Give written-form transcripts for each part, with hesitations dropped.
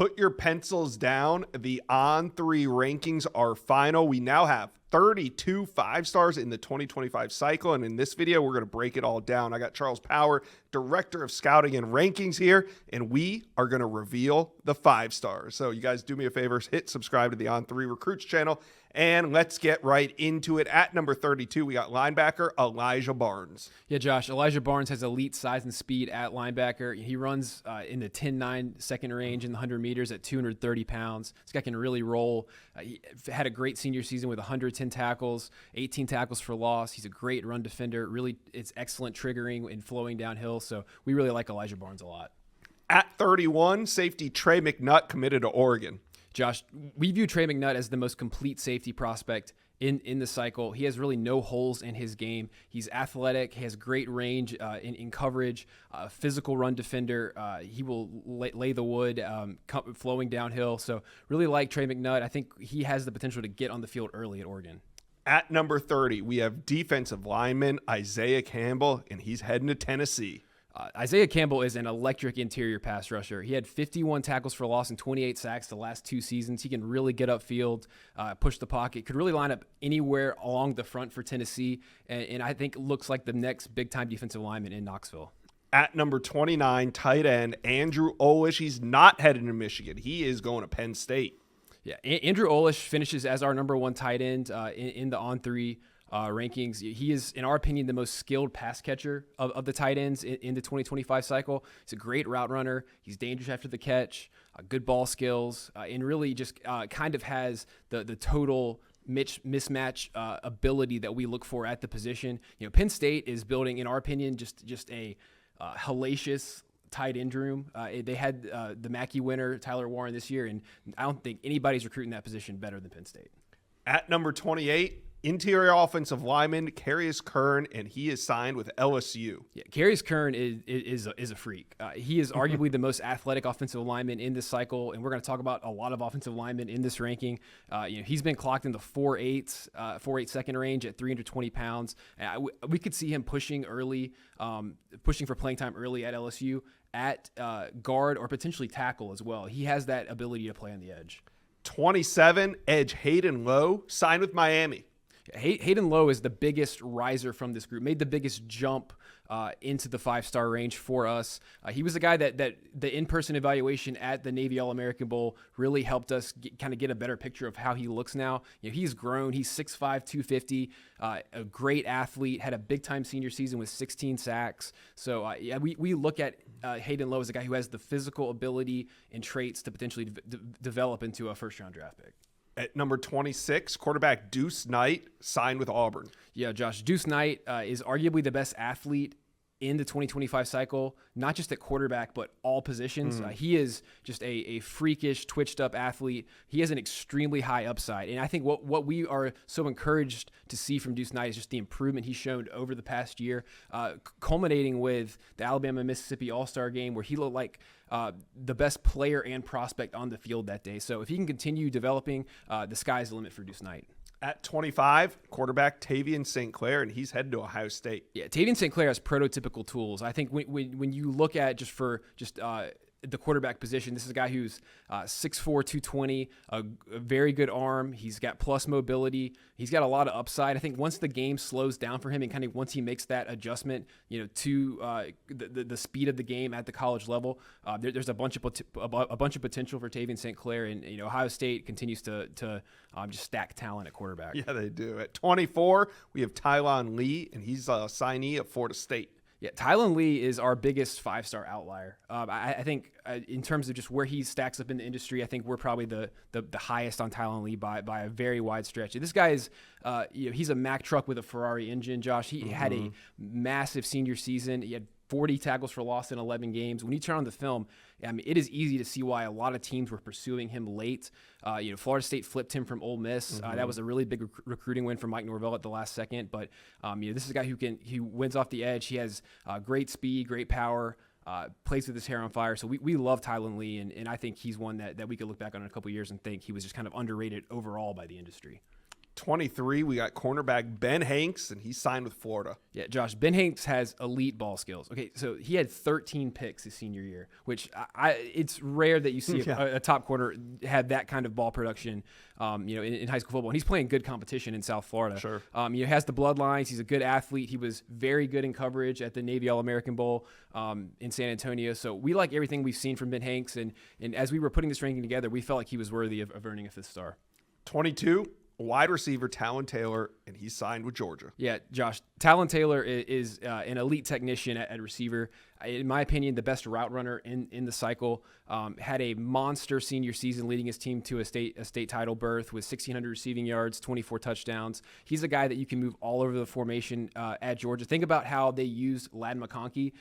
put your pencils down. The On3 rankings are final. We now have 32 5-stars in the 2025 cycle. And in this video, we're going to break it all down. I got Charles Power, Director of Scouting and Rankings here, and we are going to reveal the 5-stars. So you guys do me a favor, hit subscribe to the On3 Recruits channel, and let's get right into it. At number 32, we got linebacker Elijah Barnes. Yeah, Josh, Elijah Barnes has elite size and speed at linebacker. He runs in the 10.9 second range in the 100 meters at 230 pounds. This guy can really roll. He had a great senior season with 110 tackles, 18 tackles for loss. He's a great run defender. Really, it's excellent triggering and flowing downhill. So we really like Elijah Barnes a lot. At 31, safety Trey McNutt committed to Oregon. Josh, we view Trey McNutt as the most complete safety prospect in the cycle. He has really no holes in his game. He's athletic, he has great range in coverage, physical run defender. He will lay the wood flowing downhill. So really like Trey McNutt. I think he has the potential to get on the field early at Oregon. At number 30, we have defensive lineman Isaiah Campbell, and he's heading to Tennessee. Isaiah Campbell is an electric interior pass rusher. He had 51 tackles for loss and 28 sacks the last 2 seasons. He can really get upfield, push the pocket, could really line up anywhere along the front for Tennessee, and I think looks like the next big-time defensive lineman in Knoxville. At number 29, tight end Andrew Olish. He's not heading to Michigan. He is going to Penn State. Yeah, Andrew Olish finishes as our number 1 tight end in the On3 rankings. He is, in our opinion, the most skilled pass catcher of the tight ends in the 2025 cycle. He's a great route runner. He's dangerous after the catch, good ball skills, and really just kind of has the total mismatch ability that we look for at the position. You know, Penn State is building, in our opinion, just a hellacious tight end room. They had the Mackey winner, Tyler Warren, this year, and I don't think anybody's recruiting that position better than Penn State. At number 28, interior offensive lineman Carius Kern, and he is signed with LSU. Yeah, Carius Kern is a freak. He is arguably the most athletic offensive lineman in this cycle, and we're going to talk about a lot of offensive linemen in this ranking. He's been clocked in the 4.8 second range at 320 pounds. We could see him pushing early, pushing for playing time early at LSU at guard or potentially tackle as well. He has that ability to play on the edge. 27, edge Hayden Lowe, signed with Miami. Hayden Lowe is the biggest riser from this group, made the biggest jump into the 5-star range for us. He was the guy that the in-person evaluation at the Navy All-American Bowl really helped us kind of get a better picture of how he looks now. You know, he's grown. He's 6'5", 250, a great athlete, had a big-time senior season with 16 sacks. So, we look at Hayden Lowe as a guy who has the physical ability and traits to potentially develop into a first-round draft pick. At number 26, quarterback Deuce Knight, signed with Auburn. Yeah, Josh, Deuce Knight is arguably the best athlete in the 2025 cycle, not just at quarterback, but all positions. He is just a freakish, twitched-up athlete. He has an extremely high upside. And I think what we are so encouraged to see from Deuce Knight is just the improvement he's shown over the past year, culminating with the Alabama-Mississippi All-Star game, where he looked like the best player and prospect on the field that day. So if he can continue developing, the sky's the limit for Deuce Knight. At 25, quarterback Tavian St. Clair, and he's headed to Ohio State. Yeah, Tavian St. Clair has prototypical tools. I think when you look at the quarterback position, this is a guy who's 6'4", 220, a very good arm. He's got plus mobility. He's got a lot of upside. I think once the game slows down for him and kind of once he makes that adjustment, to the speed of the game at the college level, there's a bunch of potential for Tavian St. Clair, and Ohio State continues to just stack talent at quarterback. Yeah, they do. At 24, we have Tylon Lee, and he's a signee at Florida State. Yeah, Tylon Lee is our biggest 5-star outlier. I think in terms of just where he stacks up in the industry, I think we're probably the highest on Tylon Lee by a very wide stretch. This guy is, he's a Mack truck with a Ferrari engine, Josh. He had a massive senior season. He had 40 tackles for loss in 11 games. When you turn on the film, I mean, it is easy to see why a lot of teams were pursuing him late. Florida State flipped him from Ole Miss. That was a really big recruiting win for Mike Norvell at the last second. But this is a guy who wins off the edge. He has great speed, great power, plays with his hair on fire. So we love Tylon Lee, and I think he's one that we could look back on in a couple of years and think he was just kind of underrated overall by the industry. 23, we got cornerback Ben Hanks, and he signed with Florida. Yeah, Josh, Ben Hanks has elite ball skills. Okay, so he had 13 picks his senior year, which it's rare that you see a top corner have that kind of ball production, in high school football. And he's playing good competition in South Florida. Sure. He has the bloodlines. He's a good athlete. He was very good in coverage at the Navy All-American Bowl in San Antonio. So we like everything we've seen from Ben Hanks. And as we were putting this ranking together, we felt like he was worthy of earning a 5th star. 22, wide receiver Talon Taylor, and he signed with Georgia. Yeah, Josh, Talon Taylor is an elite technician at receiver. In my opinion, the best route runner in the cycle. Had a monster senior season, leading his team to a state title berth with 1,600 receiving yards, 24 touchdowns. He's a guy that you can move all over the formation at Georgia. Think about how they used Ladd McConkey,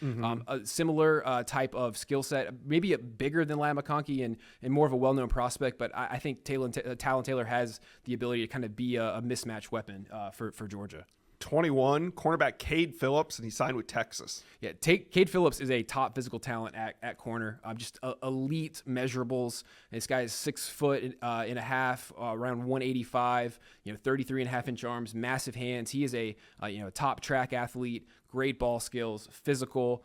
a similar type of skill set, maybe bigger than Ladd McConkey and more of a well-known prospect. But I think Talon Taylor has the ability to kind of be a mismatch weapon for Georgia. 21, cornerback Cade Phillips, and he signed with Texas. Yeah, Cade Phillips is a top physical talent at corner. Just elite measurables. This guy is 6 foot and a half, around 185. 33.5-inch arms, massive hands. He is a top track athlete. Great ball skills, physical.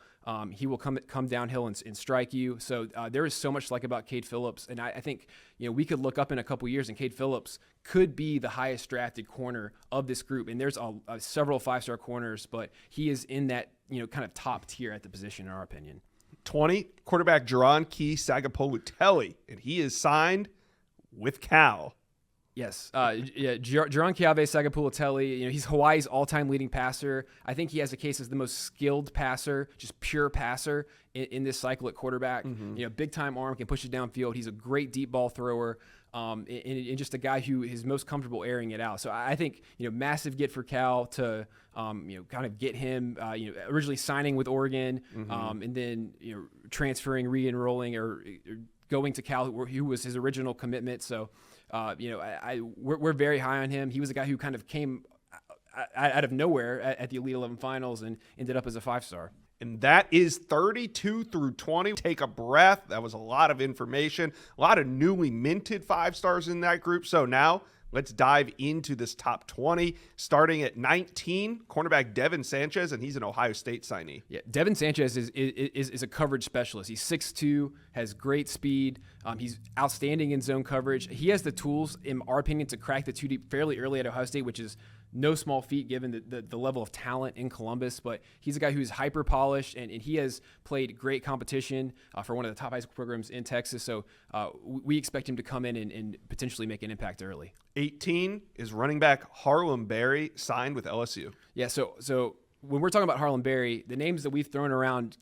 He will come downhill and strike you. So there is so much to like about Cade Phillips, and I think we could look up in a couple years, and Cade Phillips could be the highest drafted corner of this group. And there's several 5-star corners, but he is in that kind of top tier at the position in our opinion. 20, quarterback Jaron Key Sagapolutelli, and he is signed with Cal. Yes. Jaron Kiave Sagapolutelli, he's Hawaii's all-time leading passer. I think he has a case as the most skilled passer, just pure passer in this cycle at quarterback. Big-time arm, can push it downfield. He's a great deep ball thrower. And just a guy who is most comfortable airing it out. So I think, massive get for Cal to, kind of get him, originally signing with Oregon, and then, transferring, re-enrolling or going to Cal, who was his original commitment. So, we're very high on him. He was a guy who kind of came out of nowhere at the Elite 11 finals and ended up as a 5-star. And that is 32 through 20. Take a breath. That was a lot of information, a lot of newly minted 5-stars in that group. So now let's dive into this top 20, starting at 19, cornerback Devin Sanchez, and he's an Ohio State signee. Yeah, Devin Sanchez is a coverage specialist. He's 6'2", has great speed. He's outstanding in zone coverage. He has the tools, in our opinion, to crack the 2 deep fairly early at Ohio State, which is no small feat given the level of talent in Columbus. But he's a guy who's hyper polished, and he has played great competition for one of the top high school programs in Texas. So we expect him to come in and potentially make an impact early. 18 is running back Harlem Berry, signed with LSU. Yeah, so when we're talking about Harlem Berry, the names that we've thrown around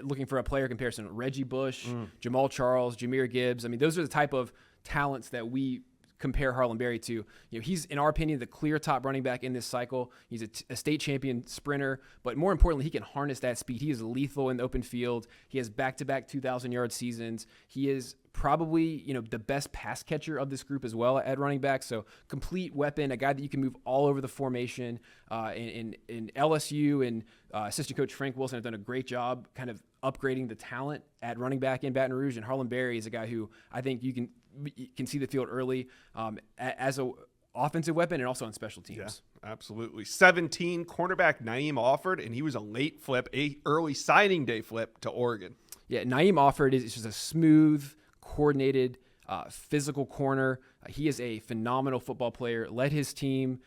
looking for a player comparison, Reggie Bush, Jamal Charles, Jahmyr Gibbs, those are the type of talents that we compare Harlem Berry to. He's, in our opinion, the clear top running back in this cycle. He's a state champion sprinter, but more importantly, he can harness that speed. He is lethal in the open field. He has back-to-back 2,000-yard seasons. He is probably, the best pass catcher of this group as well at running back. So complete weapon, a guy that you can move all over the formation. In LSU and assistant coach Frank Wilson have done a great job kind of upgrading the talent at running back in Baton Rouge. And Harlem Berry is a guy who I think you can see the field early as a offensive weapon and also on special teams. Yeah, absolutely. 17, cornerback Naeem Offord, and he was a late flip, early signing day flip to Oregon. Yeah, Naeem Offord is just a smooth, coordinated, physical corner. He is a phenomenal football player, led his team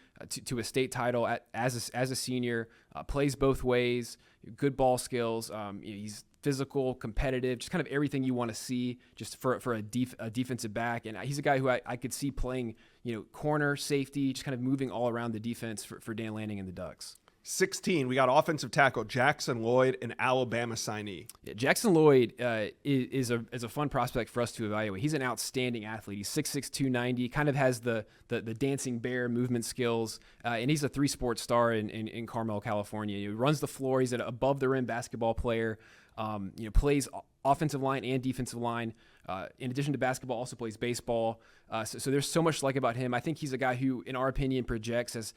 to a state title as a senior, plays both ways, good ball skills. He's physical, competitive, just kind of everything you want to see just for a defensive back. And he's a guy who I could see playing, corner, safety, just kind of moving all around the defense for Dan Lanning and the Ducks. 16, we got offensive tackle Jackson Lloyd, an Alabama signee. Yeah, Jackson Lloyd is a fun prospect for us to evaluate. He's an outstanding athlete. He's 6'6", 290, kind of has the dancing bear movement skills, and he's a 3-sport star in Carmel, California. He runs the floor. He's an above-the-rim basketball player. Plays offensive line and defensive line. In addition to basketball, also plays baseball. So there's so much to like about him. I think he's a guy who, in our opinion, projects as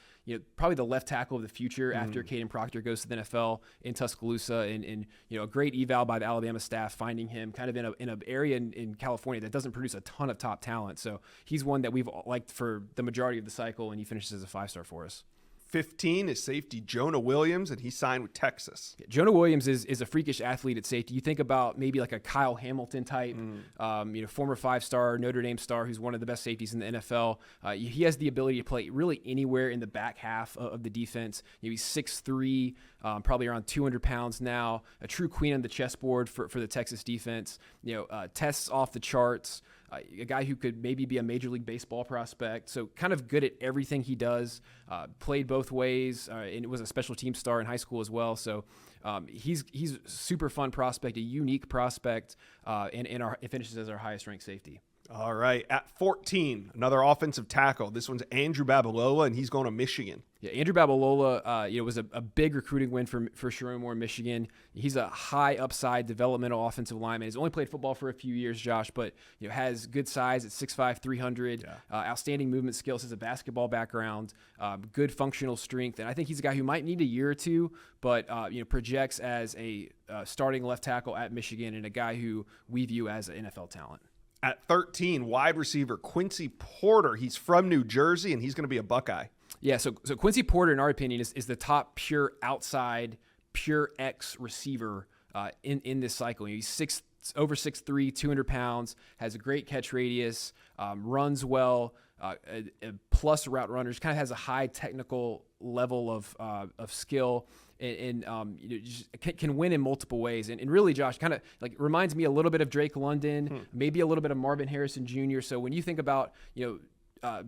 probably the left tackle of the future after Caden Proctor goes to the NFL in Tuscaloosa, and a great eval by the Alabama staff finding him kind of in an area in California that doesn't produce a ton of top talent. So he's one that we've liked for the majority of the cycle, and he finishes as a 5-star for us. 15 is safety Jonah Williams, and he signed with Texas. Yeah, Jonah Williams is a freakish athlete at safety. You think about maybe like a Kyle Hamilton type, former 5-star Notre Dame star who's one of the best safeties in the NFL. He has the ability to play really anywhere in the back half of the defense. He's 6'3", probably around 200 pounds now, a true queen on the chessboard for the Texas defense. Tests off the charts. A guy who could maybe be a Major League Baseball prospect, so kind of good at everything he does. Played both ways, and was a special team star in high school as well. So he's a super fun prospect, a unique prospect, and it finishes as our highest ranked safety. All right, at 14, another offensive tackle. This one's Andrew Babalola, and he's going to Michigan. Yeah, Andrew Babalola, was a big recruiting win for Sherman Moore, Michigan. He's a high upside developmental offensive lineman. He's only played football for a few years, Josh, but has good size at 6'5", 300. Yeah. Outstanding movement skills. Has a basketball background. Good functional strength, and I think he's a guy who might need a year or two, but projects as a starting left tackle at Michigan, and a guy who we view as an NFL talent. At 13, wide receiver Quincy Porter. He's from New Jersey, and he's going to be a Buckeye. Yeah, so Quincy Porter, in our opinion, is the top pure outside, pure X receiver in this cycle. He's over 6'3", 200 pounds, has a great catch radius, runs well, a plus route runners, kind of has a high technical level of skill, and just can win in multiple ways. And really, Josh, kind of like reminds me a little bit of Drake London, maybe a little bit of Marvin Harrison Jr. So when you think about,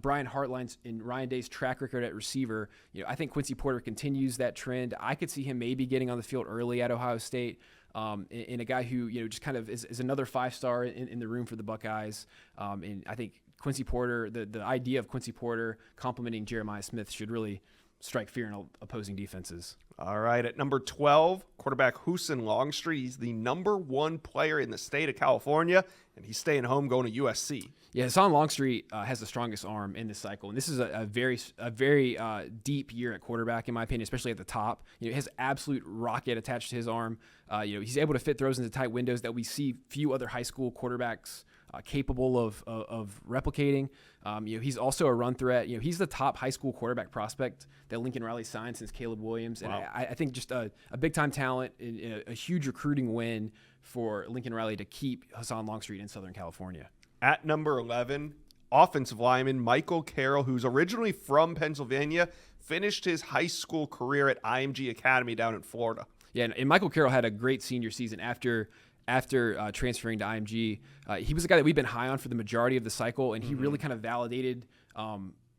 Brian Hartline's and Ryan Day's track record at receiver, I think Quincy Porter continues that trend. I could see him maybe getting on the field early at Ohio State, and a guy who, just kind of is another 5-star in the room for the Buckeyes. And I think Quincy Porter, the idea of Quincy Porter complementing Jeremiah Smith should really strike fear in opposing defenses. All right, at number 12, quarterback Hussein Longstreet. He's the number 1 player in the state of California, and he's staying home going to USC. Yeah, Hussein Longstreet has the strongest arm in this cycle, and this is a very deep year at quarterback, in my opinion, especially at the top. He has absolute rocket attached to his arm. He's able to fit throws into tight windows that we see few other high school quarterbacks capable of replicating. He's also a run threat. He's the top high school quarterback prospect that Lincoln Riley signed since Caleb Williams. And wow. I think just a big-time talent, and a huge recruiting win for Lincoln Riley to keep Hussein Longstreet in Southern California. At number 11, offensive lineman Michael Carroll, who's originally from Pennsylvania, finished his high school career at IMG Academy down in Florida. Yeah, and Michael Carroll had a great senior season after transferring to IMG. He was a guy that we've been high on for the majority of the cycle, and he really kind of validated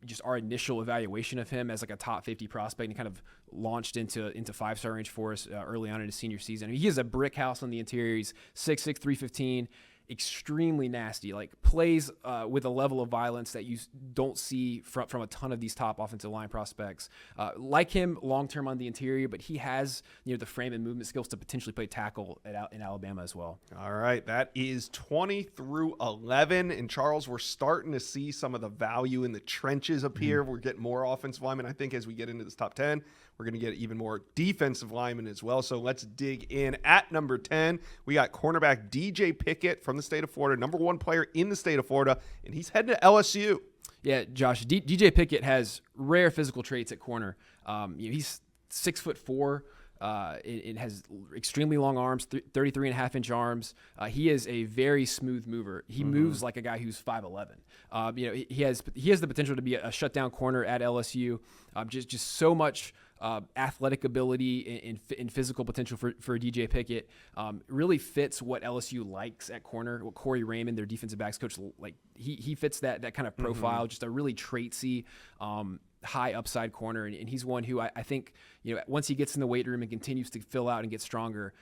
just our initial evaluation of him as like a top 50 prospect, and kind of launched into 5-star range for us early on in his senior season. I mean, he is a brick house on the interior. He's 6'6", 315, extremely nasty, like plays with a level of violence that you don't see from a ton of these top offensive line prospects. Like him long-term on the interior, but he has the frame and movement skills to potentially play tackle in Alabama as well. All right, that is 20 through 11. And Charles, we're starting to see some of the value in the trenches appear. We're getting more offensive linemen, I think, as we get into this top 10. We're going to get even more defensive linemen as well. So let's dig in. At number 10, we got cornerback DJ Pickett from the state of Florida, number 1 player in the state of Florida, and he's heading to LSU. Yeah, Josh, DJ Pickett has rare physical traits at corner. He's 6'4". It has extremely long arms, 33.5-inch arms. He is a very smooth mover. He moves like a guy who's 5'11". He has the potential to be a shutdown corner at LSU. Just so much athletic ability and physical potential for DJ Pickett. Really fits what LSU likes at corner. What Corey Raymond, their defensive backs coach, like he fits that kind of profile. Just a really traitsy, high upside corner, and he's one who I think once he gets in the weight room and continues to fill out and get stronger,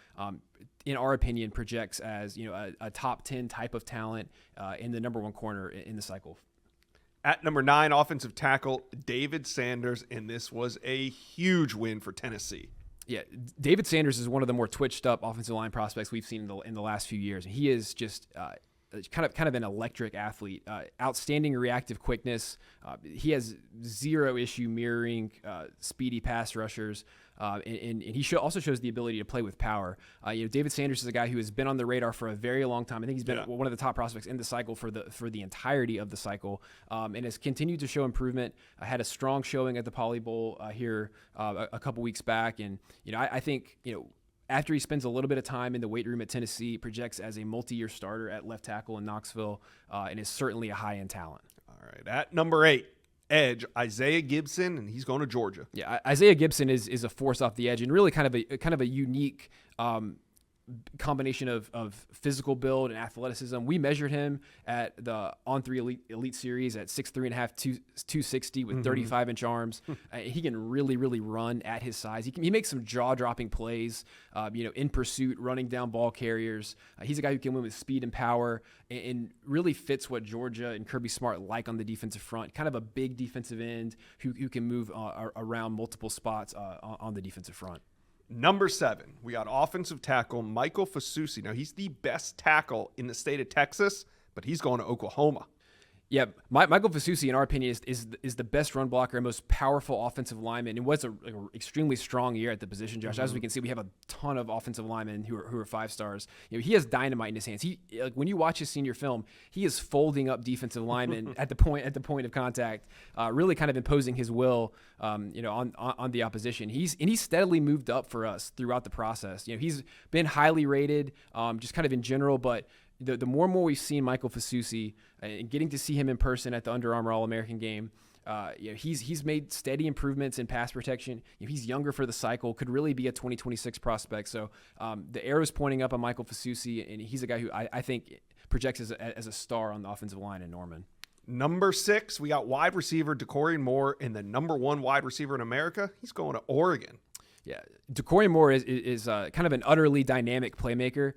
in our opinion, projects as a top 10 type of talent in the number 1 corner in the cycle. At number 9, offensive tackle David Sanders, and this was a huge win for Tennessee. Yeah, David Sanders is one of the more twitched up offensive line prospects we've seen in the last few years. He is just kind of an electric athlete. Outstanding reactive quickness. He has zero issue mirroring speedy pass rushers. And he also shows the ability to play with power. David Sanders is a guy who has been on the radar for a very long time. I think he's been one of the top prospects in the cycle for the entirety of the cycle, and has continued to show improvement. I had a strong showing at the Poly Bowl here a couple weeks back, and I think after he spends a little bit of time in the weight room at Tennessee, projects as a multi-year starter at left tackle in Knoxville, and is certainly a high-end talent. All right, at number 8. Edge, Isaiah Gibson, and he's going to Georgia. Yeah, Isaiah Gibson is a force off the edge, and really kind of a unique combination of physical build and athleticism. We measured him at the On3 Elite Series at 6'3.5", 260 with 35-inch arms. He can really run at his size. He makes some jaw-dropping plays, in pursuit, running down ball carriers. He's a guy who can win with speed and power, and really fits what Georgia and Kirby Smart like on the defensive front. Kind of a big defensive end who can move around multiple spots on the defensive front. Number 7, we got offensive tackle Michael Fasusi. Now, he's the best tackle in the state of Texas, but he's going to Oklahoma. Yeah, Michael Fasusi, in our opinion, is the best run blocker and most powerful offensive lineman. It was an extremely strong year at the position, Josh. As we can see, we have a ton of offensive linemen who are 5 stars. He has dynamite in his hands. When you watch his senior film, he is folding up defensive linemen at the point of contact, really kind of imposing his will, on the opposition. He's steadily moved up for us throughout the process. He's been highly rated, just kind of in general, but the more and more we've seen Michael Fasusi and getting to see him in person at the Under Armour All-American game, he's made steady improvements in pass protection. He's younger for the cycle, could really be a 2026 prospect. So the arrow's pointing up on Michael Fasusi, and he's a guy who I think projects as a star on the offensive line in Norman. Number 6, we got wide receiver DeCorian Moore, and the number 1 wide receiver in America. He's going to Oregon. Yeah, DeCorian Moore is kind of an utterly dynamic playmaker.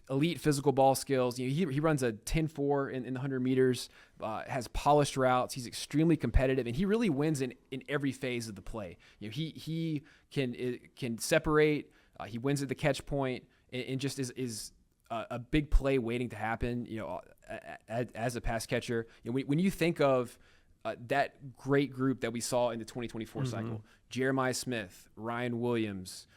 Elite physical ball skills. He runs a 10.4 in the 100 meters. Has polished routes. He's extremely competitive, and he really wins in every phase of the play. He can separate. He wins at the catch point, and just is a big play waiting to happen. As a pass catcher. When you think of that great group that we saw in the 2024 cycle, Jeremiah Smith, Ryan Williams,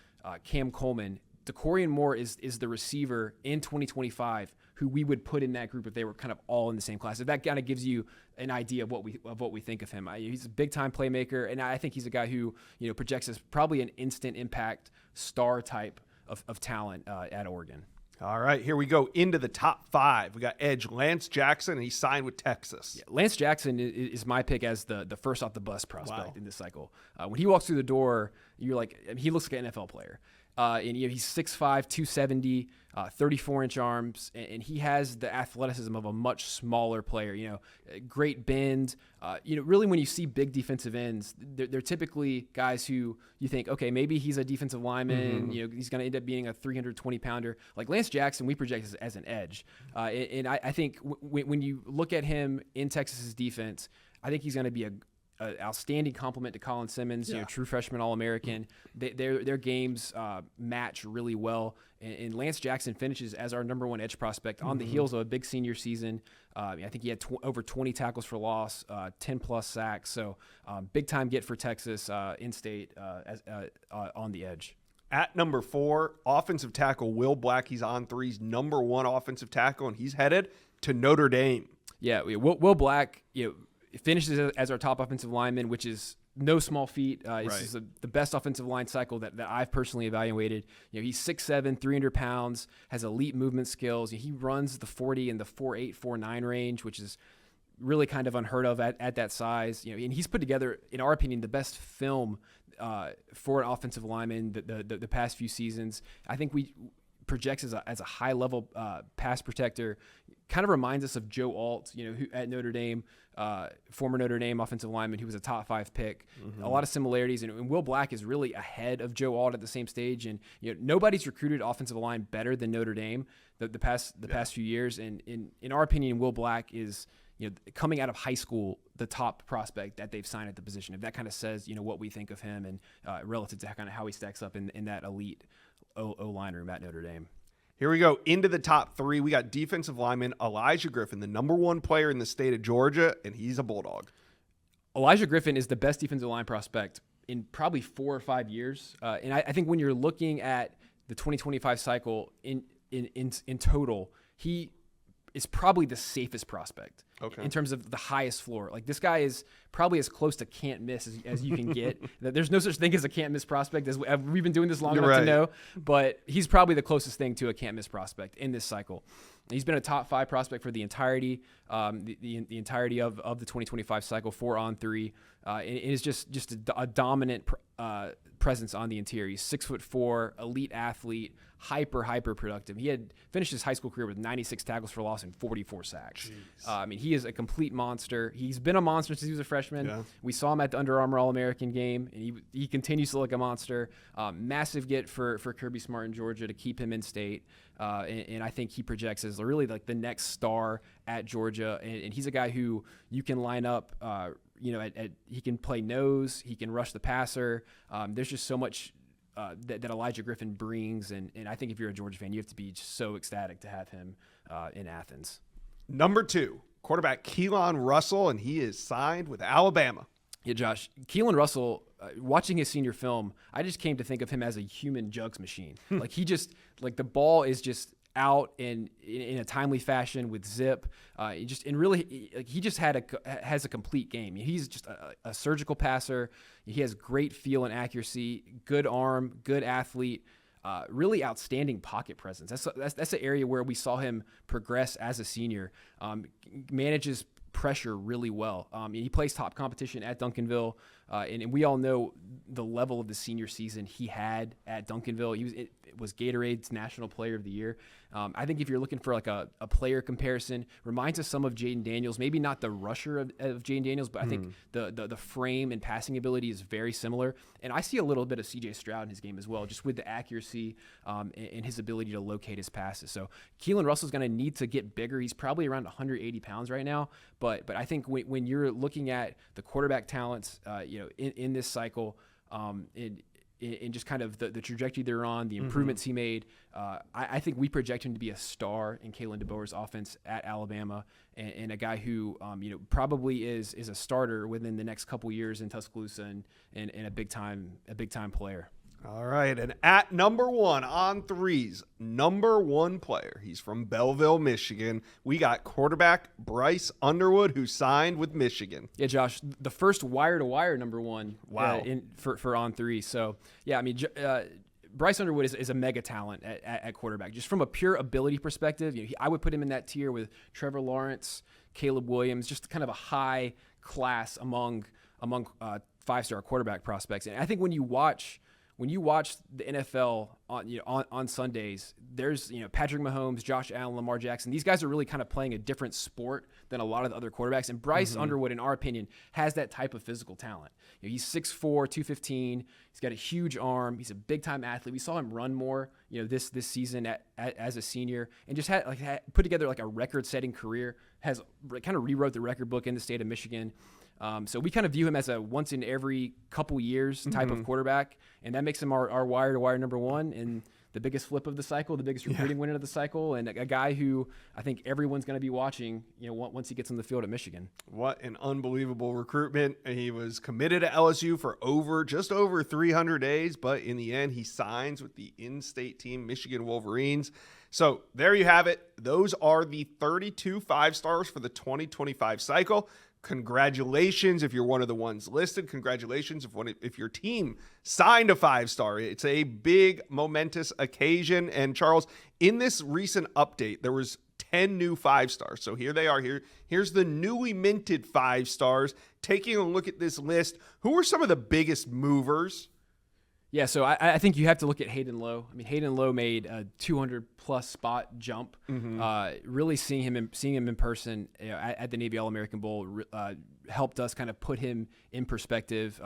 Cam Coleman, DeCorian Moore is the receiver in 2025 who we would put in that group if they were kind of all in the same class. If that kind of gives you an idea of what we think of him. He's a big time playmaker, and I think he's a guy who projects as probably an instant impact star type of talent at Oregon. All right, here we go into the top 5. We got edge Lance Jackson, and he signed with Texas. Yeah, Lance Jackson is my pick as the first off the bus prospect in this cycle. When he walks through the door, you're like, he looks like an NFL player. And he's 6'5", 270, 34-inch arms, and he has the athleticism of a much smaller player. Great bend. Really when you see big defensive ends, they're typically guys who you think, okay, maybe he's a defensive lineman. He's going to end up being a 320-pounder. Like Lance Jackson, we project as an edge. And I think when you look at him in Texas's defense, I think he's going to be an outstanding compliment to Colin Simmons, true freshman All-American. Their games match really well, and Lance Jackson finishes as our number 1 edge prospect on the heels of a big senior season. I think he had over 20 tackles for loss, 10-plus sacks. So big time get for Texas in-state on the edge. At number 4, offensive tackle Will Black. He's On3's number 1 offensive tackle, and he's headed to Notre Dame. Yeah, Will Black, finishes as our top offensive lineman, which is no small feat. This is the best offensive line cycle that I've personally evaluated. He's 6'7", 300 pounds, has elite movement skills. He runs the 40 in the 4.8, 4.9 range, which is really kind of unheard of at that size. And he's put together, in our opinion, the best film for an offensive lineman the past few seasons. I think we projects as a high level pass protector. Kind of reminds us of Joe Alt, who at Notre Dame, former Notre Dame offensive lineman who was a top 5 pick. A lot of similarities, and Will Black is really ahead of Joe Alt at the same stage. And nobody's recruited offensive line better than Notre Dame the past few years. And in our opinion, Will Black is coming out of high school the top prospect that they've signed at the position. If that kind of says what we think of him and relative to kind of how he stacks up in that elite O-line room at Notre Dame. Here we go into the top 3. We got defensive lineman Elijah Griffin, the #1 player in the state of Georgia, and he's a Bulldog. Elijah Griffin is the best defensive line prospect in probably 4 or 5 years. And I think when you're looking at the 2025 cycle in total, he is probably the safest prospect in terms of the highest floor. Like, this guy is probably as close to can't miss as you can get. There's no such thing as a can't miss prospect. We've been doing this long enough to know, but he's probably the closest thing to a can't miss prospect in this cycle. He's been a top 5 prospect for the entirety, the entirety of the 2025 cycle for On3. It is just a dominant presence on the interior. He's 6'4", elite athlete, hyper productive. He had finished his high school career with 96 tackles for loss and 44 sacks. I mean, he is a complete monster. He's been a monster since he was a freshman. Yeah. We saw him at the Under Armour All-American game, and he continues to look a monster. Massive get for Kirby Smart in Georgia to keep him in state. And I think he projects as really like the next star at Georgia. And he's a guy who you can line up, he can play nose, he can rush the passer. There's just so much that Elijah Griffin brings. And I think if you're a Georgia fan, you have to be just so ecstatic to have him in Athens. Number 2, quarterback Keelan Russell, and he is signed with Alabama. Yeah, Josh, Keelan Russell, watching his senior film, I just came to think of him as a human jugs machine. Like, the ball is just out in a timely fashion with zip. He just has a complete game. He's just a surgical passer. He has great feel and accuracy, good arm, good athlete. Really outstanding pocket presence. That's an area where we saw him progress as a senior. Manages pressure really well. He plays top competition at Duncanville, and we all know the level of the senior season he had at Duncanville. It was Gatorade's National Player of the Year. I think if you're looking for like a player comparison, reminds us some of Jaden Daniels. Maybe not the rusher of Jaden Daniels, but I think the frame and passing ability is very similar. And I see a little bit of C.J. Stroud in his game as well, just with the accuracy and his ability to locate his passes. So Keelan Russell's going to need to get bigger. He's probably around 180 pounds right now, but I think when you're looking at the quarterback talents, in this cycle, in just kind of the trajectory they're on, the improvements he made, I think we project him to be a star in Kalen DeBoer's offense at Alabama, and a guy who probably is a starter within the next couple years in Tuscaloosa and a big time player. All right, and at number 1 on threes, #1 player. He's from Belleville, Michigan. We got quarterback Bryce Underwood, who signed with Michigan. Yeah, Josh, the first wire-to-wire #1. Wow. For On3. So, yeah, I mean, Bryce Underwood is a mega talent at quarterback. Just from a pure ability perspective, I would put him in that tier with Trevor Lawrence, Caleb Williams, just kind of a high class among 5-star quarterback prospects. And I think when you watch the NFL on Sundays, there's Patrick Mahomes, Josh Allen, Lamar Jackson. These guys are really kind of playing a different sport than a lot of the other quarterbacks. And Bryce Underwood, in our opinion, has that type of physical talent. He's 6'4", 215. He's got a huge arm. He's a big time athlete. We saw him run more, this season as a senior, and just had put together like a record setting career. Has kind of rewrote the record book in the state of Michigan. So we kind of view him as a once in every couple years type of quarterback, and that makes him our wire-to-wire #1 and the biggest flip of the cycle, the biggest recruiting win of the cycle, and a guy who I think everyone's going to be watching, once he gets on the field at Michigan. What an unbelievable recruitment. He was committed to LSU for just over 300 days, but in the end, he signs with the in-state team, Michigan Wolverines. So there you have it. Those are the 32 5-stars for the 2025 cycle. Congratulations if you're one of the ones listed. Congratulations if your team signed a 5-star. It's a big, momentous occasion. And Charles, in this recent update, there was 10 new 5-stars. So here they are. Here's the newly minted 5-stars. Taking a look at this list, who are some of the biggest movers? Yeah, so I think you have to look at Hayden Lowe. I mean, Hayden Lowe made a 200-plus spot jump. Really seeing him in person at the Navy All-American Bowl helped us kind of put him in perspective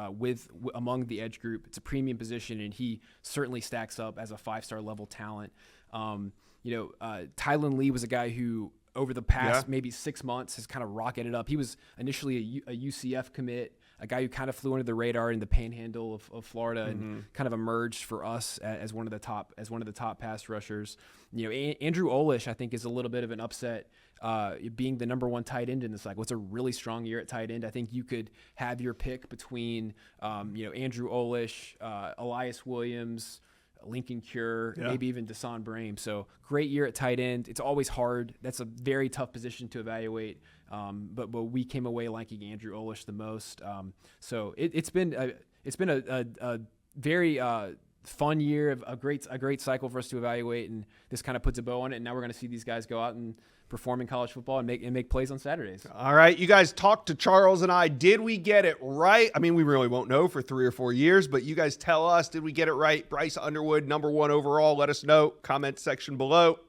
among the edge group. It's a premium position, and he certainly stacks up as a 5-star level talent. Tylen Lee was a guy who over the past maybe 6 months has kind of rocketed up. He was initially a UCF commit, a guy who kind of flew under the radar in the panhandle of Florida and kind of emerged for us as one of the top pass rushers. You know, Andrew Olish, I think, is a little bit of an upset, being the number 1 tight end in the cycle. It's a really strong year at tight end. I think you could have your pick between, Andrew Olish, Elias Williams, Lincoln Cure, maybe even Desan Brame. So great year at tight end. It's always hard. That's a very tough position to evaluate. But we came away liking Andrew Olish the most. So it's been a very fun year, a great cycle for us to evaluate, and this kind of puts a bow on it. And now we're going to see these guys go out and perform in college football and make plays on Saturdays. All right, you guys talked to Charles and I. Did we get it right? I mean, we really won't know for 3 or 4 years, but you guys tell us, did we get it right? Bryce Underwood, number 1 overall. Let us know. Comment section below.